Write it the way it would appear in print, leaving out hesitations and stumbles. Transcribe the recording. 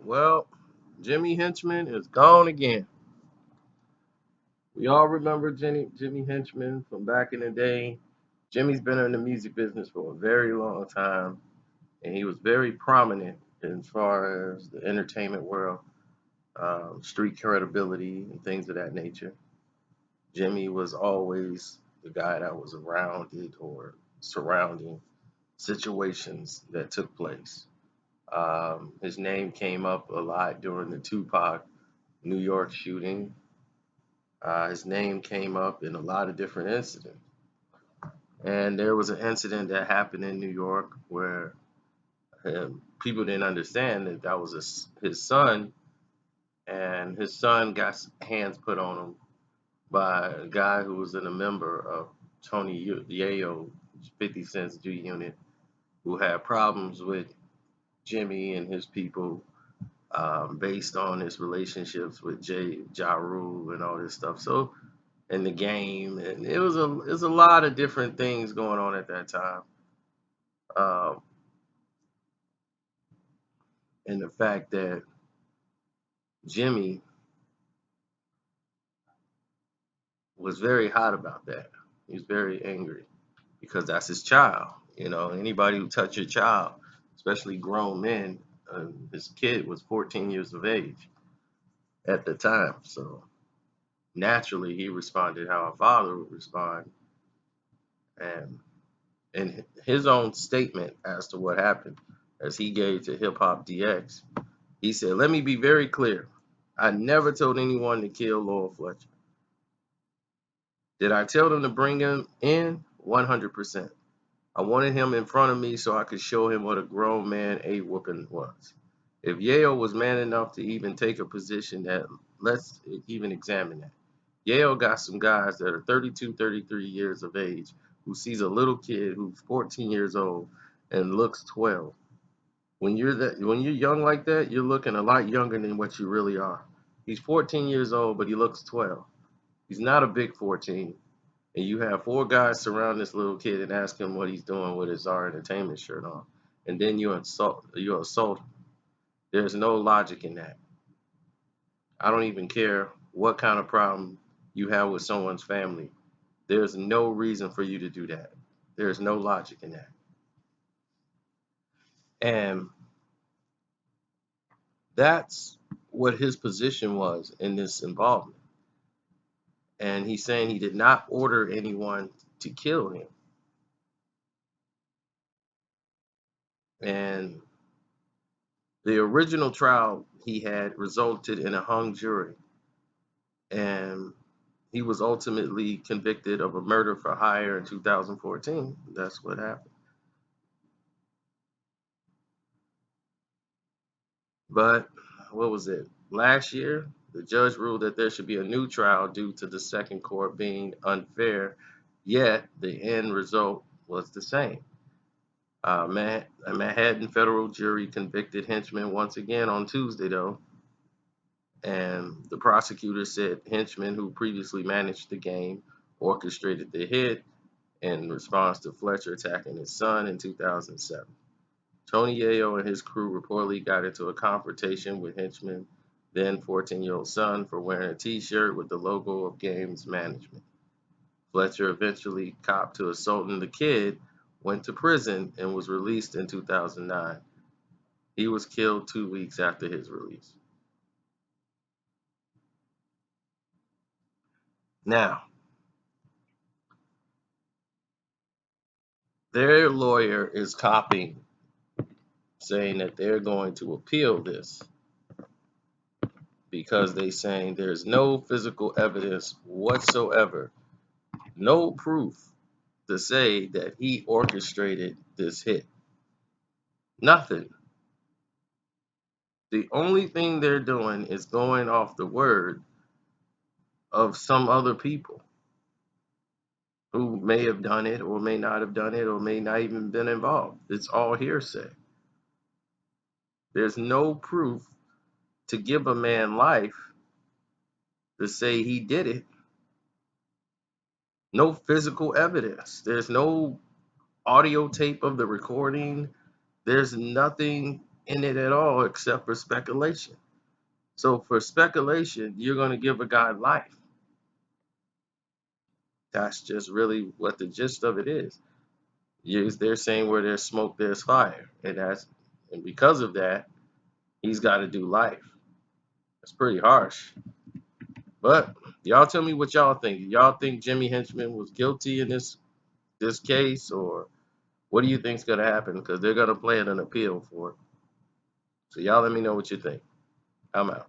Well, Jimmy Henchman is gone again. We all remember Jimmy Henchman from back in the day. Jimmy's been in the music business for a very long time, and he was very prominent as far as the entertainment world, street credibility, and things of that nature. Jimmy was always the guy that was around it or surrounding situations that took place. His name came up a lot during the Tupac New York shooting. His name came up in a lot of different incidents. And there was an incident that happened in New York where people didn't understand that that was his son, and his son got hands put on him by a guy who was in a member of Tony Yayo, 50 Cent's G Unit, who had problems with Jimmy and his people based on his relationships with Ja Rule and all this stuff. So in the game, and it was a lot of different things going on at that time. Um, and the fact that Jimmy was very hot about that. He was very angry because that's his child. You know, anybody who touched your child, especially grown men, his kid was 14 years of age at the time. So naturally, he responded how a father would respond, and in his own statement as to what happened, as he gave to Hip Hop DX, he said, "Let me be very clear. I never told anyone to kill Lowell Fletcher. Did I tell them to bring him in? 100%. I wanted him in front of me so I could show him what a grown man a whooping was. If Yale was man enough to even take a position that, let's even examine that. Yale got some guys that are 32, 33 years of age who sees a little kid who's 14 years old and looks 12. When you're young like that, you're looking a lot younger than what you really are. He's 14 years old, but he looks 12. He's not a big 14. And you have four guys surround this little kid and ask him what he's doing with his our entertainment shirt on. And then you assault him. There's no logic in that. I don't even care what kind of problem you have with someone's family. There's no reason for you to do that. There's no logic in that. And that's what his position was in this involvement. And he's saying he did not order anyone to kill him. And the original trial he had resulted in a hung jury. And he was ultimately convicted of a murder for hire in 2014. That's what happened. But what was it? Last year, the judge ruled that there should be a new trial due to the second court being unfair, yet the end result was the same. A Manhattan federal jury convicted Henchmen once again on Tuesday, though, and the prosecutor said Henchmen, who previously managed the game, orchestrated the hit in response to Fletcher attacking his son in 2007. Tony Yayo and his crew reportedly got into a confrontation with Henchmen, then 14-year-old son, for wearing a T-shirt with the logo of Games Management. Fletcher eventually copped to assaulting the kid, went to prison, and was released in 2009. He was killed 2 weeks after his release. Now, their lawyer is copying, saying that they're going to appeal this because they're saying there's no physical evidence whatsoever, no proof to say that he orchestrated this hit. Nothing. The only thing they're doing is going off the word of some other people who may have done it or may not have done it or may not even been involved. It's all hearsay. There's no proof to give a man life to say he did it. No physical evidence. There's no audio tape of the recording. There's nothing in it at all except for speculation. So for speculation, you're going to give a guy life. That's just really what the gist of it is. They're saying where there's smoke, there's fire, and because of that, he's got to do life. It's pretty harsh. But y'all tell me what y'all think. Y'all think Jimmy Henchman was guilty in this case, or what do you think's gonna happen? Because they're gonna plan an appeal for it. So y'all let me know what you think. I'm out.